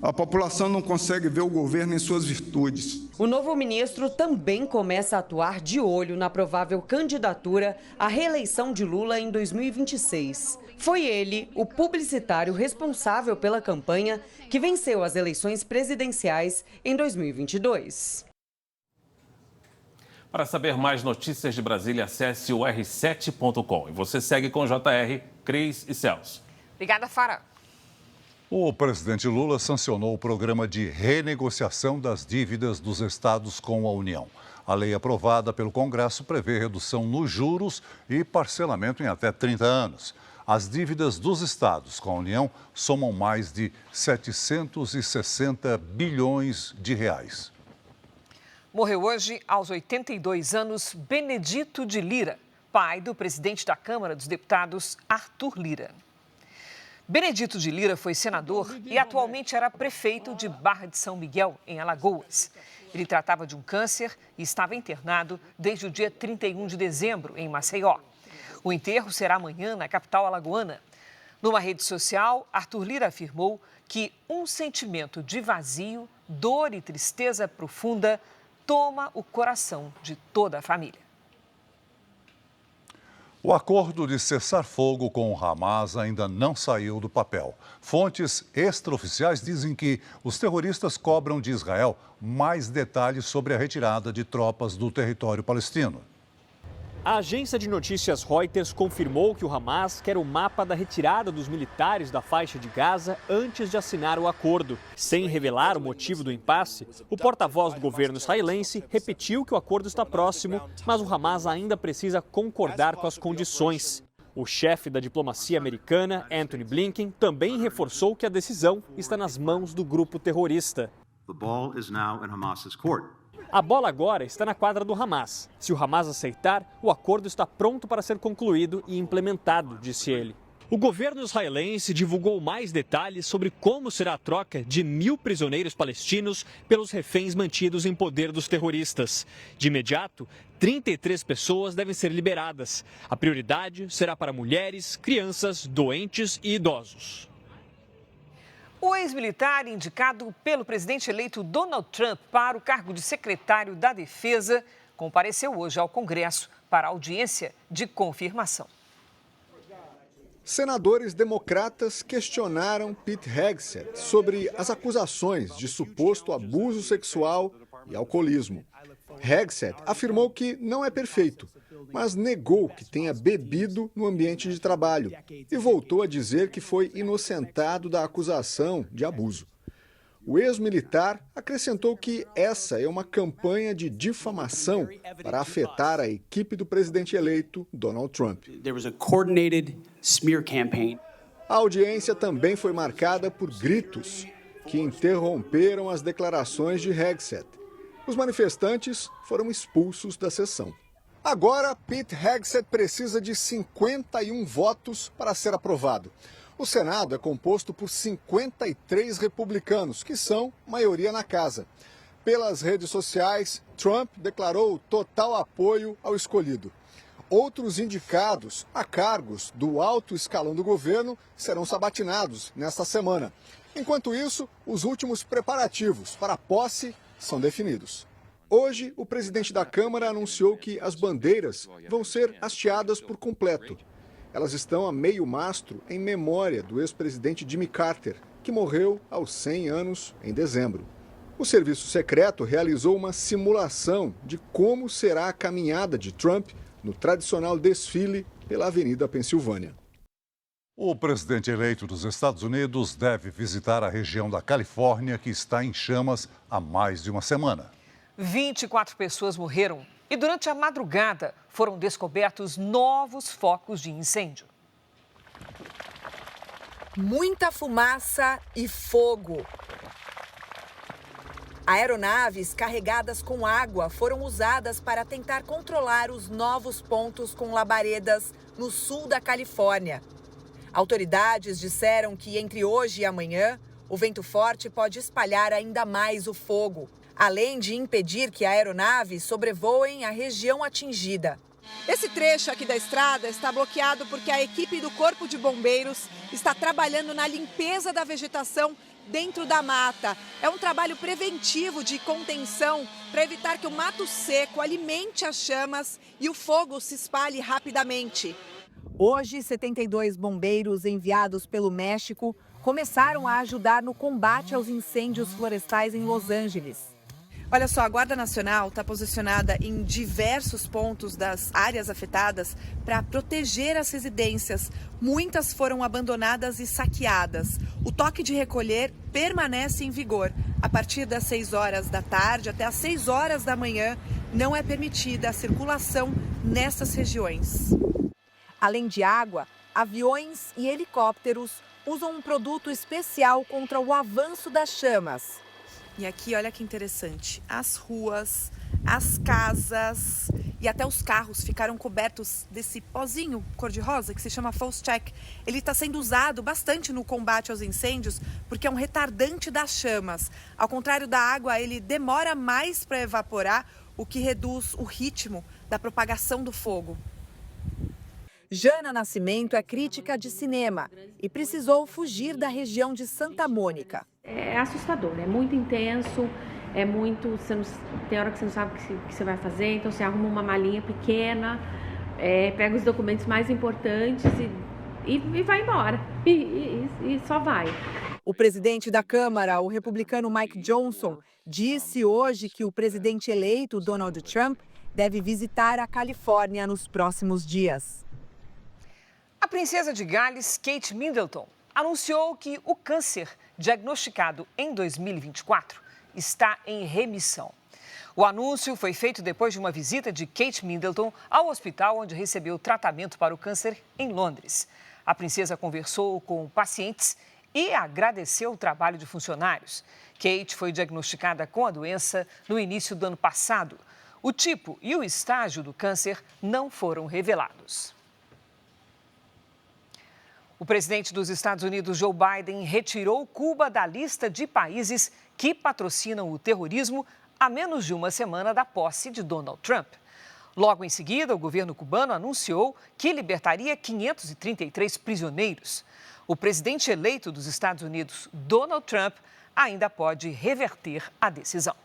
Speaker 6: A população não consegue ver o governo em suas virtudes.
Speaker 4: O novo ministro também começa a atuar de olho na provável candidatura à reeleição de Lula em 2026. Foi ele, o publicitário responsável pela campanha, que venceu as eleições presidenciais em 2022.
Speaker 28: Para saber mais notícias de Brasília, acesse o r7.com. E você segue com JR, Cris e Celso.
Speaker 2: Obrigada, Fara.
Speaker 3: O presidente Lula sancionou o programa de renegociação das dívidas dos estados com a União. A lei aprovada pelo Congresso prevê redução nos juros e parcelamento em até 30 anos. As dívidas dos estados com a União somam mais de 760 bilhões de reais.
Speaker 2: Morreu hoje, aos 82 anos, Benedito de Lira, pai do presidente da Câmara dos Deputados, Arthur Lira. Benedito de Lira foi senador e atualmente era prefeito de Barra de São Miguel, em Alagoas. Ele tratava de um câncer e estava internado desde o dia 31 de dezembro, em Maceió. O enterro será amanhã na capital alagoana. Numa rede social, Arthur Lira afirmou que um sentimento de vazio, dor e tristeza profunda toma o coração de toda a família.
Speaker 3: O acordo de cessar fogo com o Hamas ainda não saiu do papel. Fontes extraoficiais dizem que os terroristas cobram de Israel mais detalhes sobre a retirada de tropas do território palestino.
Speaker 8: A agência de notícias Reuters confirmou que o Hamas quer o mapa da retirada dos militares da faixa de Gaza antes de assinar o acordo. Sem revelar o motivo do impasse, o porta-voz do governo israelense repetiu que o acordo está próximo, mas o Hamas ainda precisa concordar com as condições. O chefe da diplomacia americana, Antony Blinken, também reforçou que a decisão está nas mãos do grupo terrorista. A bola agora está na quadra do Hamas. Se o Hamas aceitar, o acordo está pronto para ser concluído e implementado, disse ele. O governo israelense divulgou mais detalhes sobre como será a troca de 1.000 prisioneiros palestinos pelos reféns mantidos em poder dos terroristas. De imediato, 33 pessoas devem ser liberadas. A prioridade será para mulheres, crianças, doentes e idosos.
Speaker 2: O ex-militar indicado pelo presidente eleito Donald Trump para o cargo de secretário da Defesa compareceu hoje ao Congresso para audiência de confirmação.
Speaker 1: Senadores democratas questionaram Pete Hegseth sobre as acusações de suposto abuso sexual e alcoolismo. Hegseth afirmou que não é perfeito, mas negou que tenha bebido no ambiente de trabalho e voltou a dizer que foi inocentado da acusação de abuso. O ex-militar acrescentou que essa é uma campanha de difamação para afetar a equipe do presidente eleito, Donald Trump. A audiência também foi marcada por gritos que interromperam as declarações de Hegseth. Os manifestantes foram expulsos da sessão. Agora, Pete Hegseth precisa de 51 votos para ser aprovado. O Senado é composto por 53 republicanos, que são maioria na casa. Pelas redes sociais, Trump declarou total apoio ao escolhido. Outros indicados a cargos do alto escalão do governo serão sabatinados nesta semana. Enquanto isso, os últimos preparativos para a posse são definidos. Hoje, o presidente da Câmara anunciou que as bandeiras vão ser hasteadas por completo. Elas estão a meio mastro em memória do ex-presidente Jimmy Carter, que morreu aos 100 anos em dezembro. O serviço secreto realizou uma simulação de como será a caminhada de Trump no tradicional desfile pela Avenida Pensilvânia.
Speaker 3: O presidente eleito dos Estados Unidos deve visitar a região da Califórnia, que está em chamas há mais de uma semana.
Speaker 2: 24 pessoas morreram e durante a madrugada foram descobertos novos focos de incêndio.
Speaker 9: Muita fumaça e fogo. Aeronaves carregadas com água foram usadas para tentar controlar os novos pontos com labaredas no sul da Califórnia. Autoridades disseram que entre hoje e amanhã, o vento forte pode espalhar ainda mais o fogo, além de impedir que aeronaves sobrevoem a região atingida.
Speaker 10: Esse trecho aqui da estrada está bloqueado porque a equipe do Corpo de Bombeiros está trabalhando na limpeza da vegetação dentro da mata. É um trabalho preventivo de contenção para evitar que o mato seco alimente as chamas e o fogo se espalhe rapidamente.
Speaker 9: Hoje, 72 bombeiros enviados pelo México começaram a ajudar no combate aos incêndios florestais em Los Angeles.
Speaker 10: Olha só, a Guarda Nacional está posicionada em diversos pontos das áreas afetadas para proteger as residências. Muitas foram abandonadas e saqueadas. O toque de recolher permanece em vigor. A partir das 6 horas da tarde até as 6 horas da manhã, não é permitida a circulação nessas regiões.
Speaker 9: Além de água, aviões e helicópteros usam um produto especial contra o avanço das chamas.
Speaker 10: E aqui, olha que interessante, as ruas, as casas e até os carros ficaram cobertos desse pozinho cor-de-rosa que se chama False Check. Ele está sendo usado bastante no combate aos incêndios porque é um retardante das chamas. Ao contrário da água, ele demora mais para evaporar, o que reduz o ritmo da propagação do fogo.
Speaker 9: Jana Nascimento é crítica de cinema e precisou fugir da região de Santa Mônica.
Speaker 11: É assustador, é muito intenso, é muito... tem hora que você não sabe o que você vai fazer, então você arruma uma malinha pequena, pega os documentos mais importantes e vai embora, e só vai.
Speaker 9: O presidente da Câmara, o republicano Mike Johnson, disse hoje que o presidente eleito, Donald Trump, deve visitar a Califórnia nos próximos dias.
Speaker 2: A princesa de Gales, Kate Middleton, anunciou que o câncer diagnosticado em 2024 está em remissão. O anúncio foi feito depois de uma visita de Kate Middleton ao hospital onde recebeu tratamento para o câncer em Londres. A princesa conversou com pacientes e agradeceu o trabalho de funcionários. Kate foi diagnosticada com a doença no início do ano passado. O tipo e o estágio do câncer não foram revelados. O presidente dos Estados Unidos, Joe Biden, retirou Cuba da lista de países que patrocinam o terrorismo a menos de uma semana da posse de Donald Trump. Logo em seguida, o governo cubano anunciou que libertaria 533 prisioneiros. O presidente eleito dos Estados Unidos, Donald Trump, ainda pode reverter a decisão.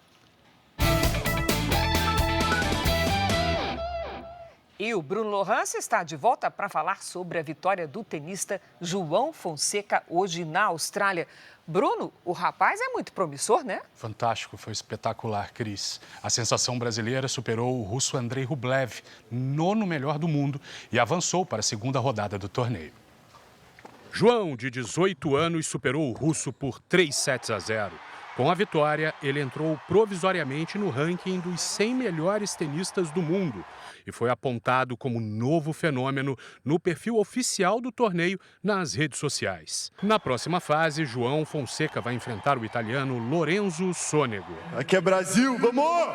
Speaker 2: E o Bruno Lohance está de volta para falar sobre a vitória do tenista João Fonseca hoje na Austrália. Bruno, o rapaz é muito promissor, né?
Speaker 12: Fantástico, foi espetacular, Cris. A sensação brasileira superou o russo Andrei Rublev, nono melhor do mundo, e avançou para a segunda rodada do torneio. João, de 18 anos, superou o russo por 3-0. Com a vitória, ele entrou provisoriamente no ranking dos 100 melhores tenistas do mundo e foi apontado como novo fenômeno no perfil oficial do torneio nas redes sociais. Na próxima fase, João Fonseca vai enfrentar o italiano Lorenzo Sonego.
Speaker 13: Aqui é Brasil, vamos!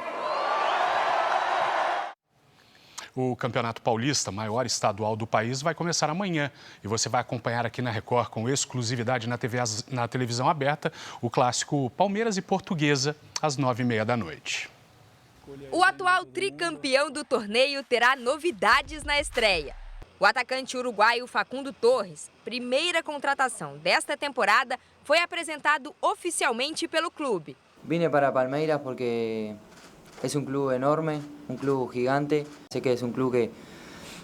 Speaker 12: O Campeonato Paulista, maior estadual do país, vai começar amanhã. E você vai acompanhar aqui na Record, com exclusividade na televisão aberta, o clássico Palmeiras e Portuguesa, às 9h30 da noite.
Speaker 14: O atual tricampeão do torneio terá novidades na estreia. O atacante uruguaio Facundo Torres, primeira contratação desta temporada, foi apresentado oficialmente pelo clube.
Speaker 15: Vine para Palmeiras porque es un club enorme, un club gigante. Sé que es un club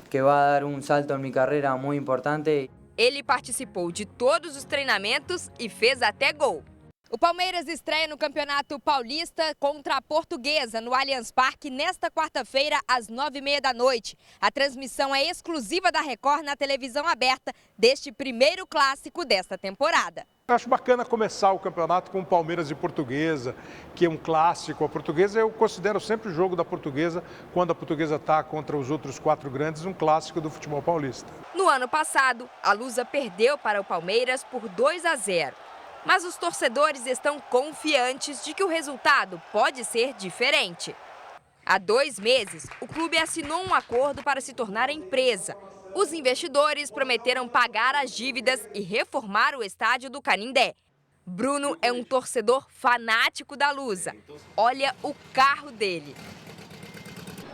Speaker 15: que va a dar un salto en mi carrera muy importante.
Speaker 14: Ele participou de todos os treinamentos e fez até gol. O Palmeiras estreia no Campeonato Paulista contra a Portuguesa no Allianz Parque nesta quarta-feira às 9h30 da noite. A transmissão é exclusiva da Record na televisão aberta deste primeiro clássico desta temporada.
Speaker 16: Eu acho bacana começar o campeonato com o Palmeiras e Portuguesa, que é um clássico. A Portuguesa, eu considero sempre o jogo da Portuguesa, quando a Portuguesa está contra os outros 4 grandes, um clássico do futebol paulista.
Speaker 14: No ano passado, a Lusa perdeu para o Palmeiras por 2-0. Mas os torcedores estão confiantes de que o resultado pode ser diferente. Há 2 meses, o clube assinou um acordo para se tornar empresa. Os investidores prometeram pagar as dívidas e reformar o estádio do Canindé. Bruno é um torcedor fanático da Lusa. Olha o carro dele.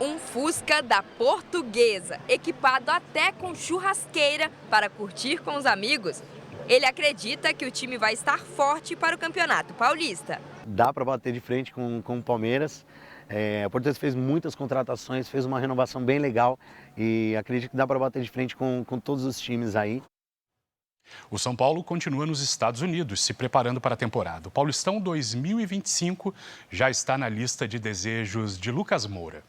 Speaker 14: Um Fusca da Portuguesa, equipado até com churrasqueira para curtir com os amigos. Ele acredita que o time vai estar forte para o Campeonato Paulista.
Speaker 17: Dá para bater de frente com o Palmeiras. A Portuguesa fez muitas contratações, fez uma renovação bem legal e acredito que dá para bater de frente com todos os times aí.
Speaker 12: O São Paulo continua nos Estados Unidos, se preparando para a temporada. O Paulistão 2025 já está na lista de desejos de Lucas Moura.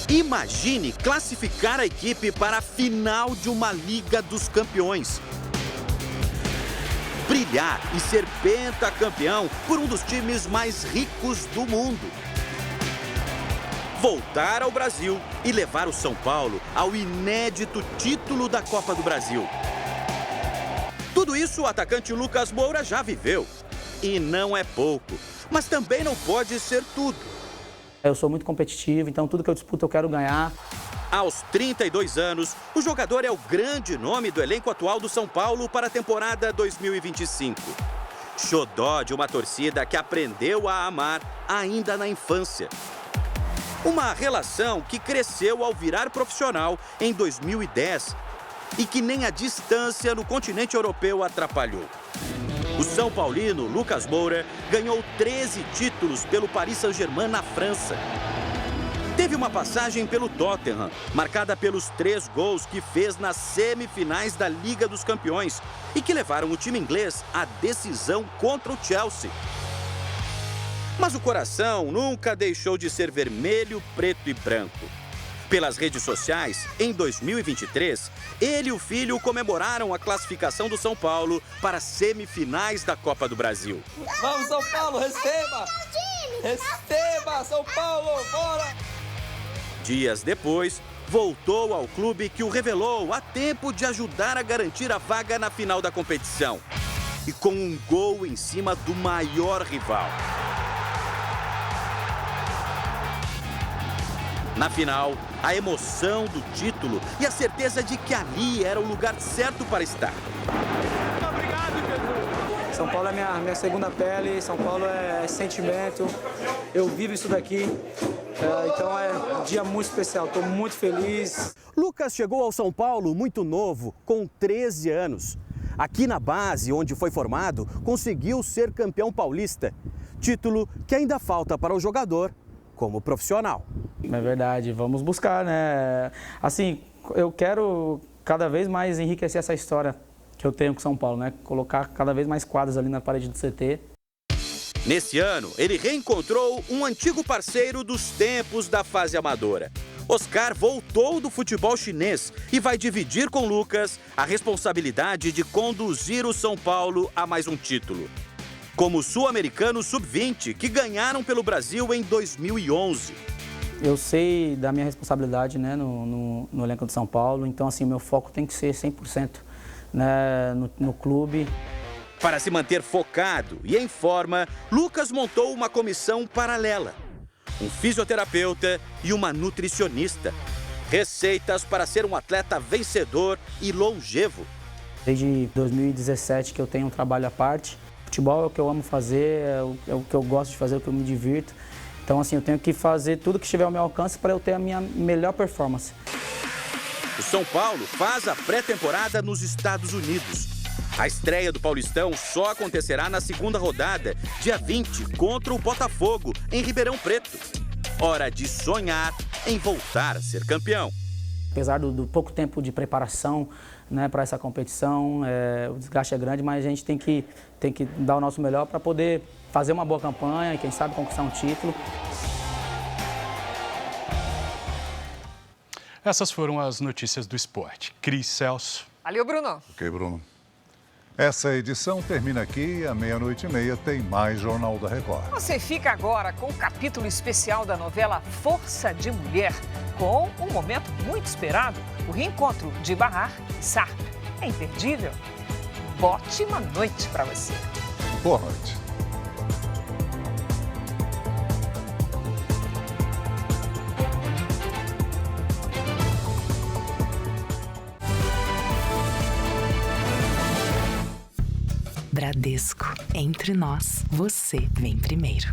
Speaker 19: Imagine classificar a equipe para a final de uma Liga dos Campeões. Brilhar e ser pentacampeão por um dos times mais ricos do mundo. Voltar ao Brasil e levar o São Paulo ao inédito título da Copa do Brasil. Tudo isso o atacante Lucas Moura já viveu. E não é pouco, mas também não pode ser tudo.
Speaker 20: Eu sou muito competitivo, então tudo que eu disputo eu quero ganhar.
Speaker 19: Aos 32 anos, o jogador é o grande nome do elenco atual do São Paulo para a temporada 2025. Xodó de uma torcida que aprendeu a amar ainda na infância. Uma relação que cresceu ao virar profissional em 2010 e que nem a distância no continente europeu atrapalhou. O São Paulino Lucas Moura ganhou 13 títulos pelo Paris Saint-Germain na França. Teve uma passagem pelo Tottenham, marcada pelos 3 gols que fez nas semifinais da Liga dos Campeões e que levaram o time inglês à decisão contra o Chelsea. Mas o coração nunca deixou de ser vermelho, preto e branco. Pelas redes sociais, em 2023, ele e o filho comemoraram a classificação do São Paulo para as semifinais da Copa do Brasil.
Speaker 21: Vamos, São Paulo, receba!
Speaker 5: Receba, São Paulo, bora!
Speaker 19: Dias depois, voltou ao clube que o revelou a tempo de ajudar a garantir a vaga na final da competição. E com um gol em cima do maior rival. Na final, a emoção do título e a certeza de que ali era o lugar certo para estar.
Speaker 20: São Paulo é minha segunda pele, São Paulo é sentimento, eu vivo isso daqui, então é um dia muito especial, estou muito feliz.
Speaker 13: Lucas chegou ao São Paulo muito novo, com 13 anos. Aqui na base, onde foi formado, conseguiu ser campeão paulista. Título que ainda falta para o jogador como profissional.
Speaker 20: É verdade, vamos buscar, né? Assim, eu quero cada vez mais enriquecer essa história que eu tenho com São Paulo, né? Colocar cada vez mais quadros ali na parede do CT.
Speaker 19: Nesse ano, ele reencontrou um antigo parceiro dos tempos da fase amadora. Oscar voltou do futebol chinês e vai dividir com Lucas a responsabilidade de conduzir o São Paulo a mais um título. Como o sul-americano sub-20, que ganharam pelo Brasil em 2011.
Speaker 20: Eu sei da minha responsabilidade, né, no elenco de São Paulo, então assim, meu foco tem que ser 100%, né, no clube.
Speaker 19: Para se manter focado e em forma, Lucas montou uma comissão paralela. Um fisioterapeuta e uma nutricionista. Receitas para ser um atleta vencedor e longevo.
Speaker 20: Desde 2017 que eu tenho um trabalho à parte. Futebol é o que eu amo fazer, é o que eu gosto de fazer, é o que eu me divirto. Então, assim, eu tenho que fazer tudo que estiver ao meu alcance para eu ter a minha melhor performance.
Speaker 19: O São Paulo faz a pré-temporada nos Estados Unidos. A estreia do Paulistão só acontecerá na segunda rodada, dia 20, contra o Botafogo, em Ribeirão Preto. Hora de sonhar em voltar a ser campeão.
Speaker 20: Apesar do pouco tempo de preparação, né, para essa competição, o desgaste é grande, mas a gente tem que dar o nosso melhor para poder fazer uma boa campanha e, quem sabe, conquistar um título.
Speaker 12: Essas foram as notícias do esporte. Cris, Celso.
Speaker 2: Valeu, Bruno.
Speaker 3: Ok, Bruno. Essa edição termina aqui, à 00:30 tem mais Jornal da Record.
Speaker 2: Você fica agora com um capítulo especial da novela Força de Mulher, com um momento muito esperado, o reencontro de Bahar e Sarp. É imperdível? Ótima noite para você.
Speaker 3: Boa noite.
Speaker 18: Bradesco. Entre nós, você vem primeiro.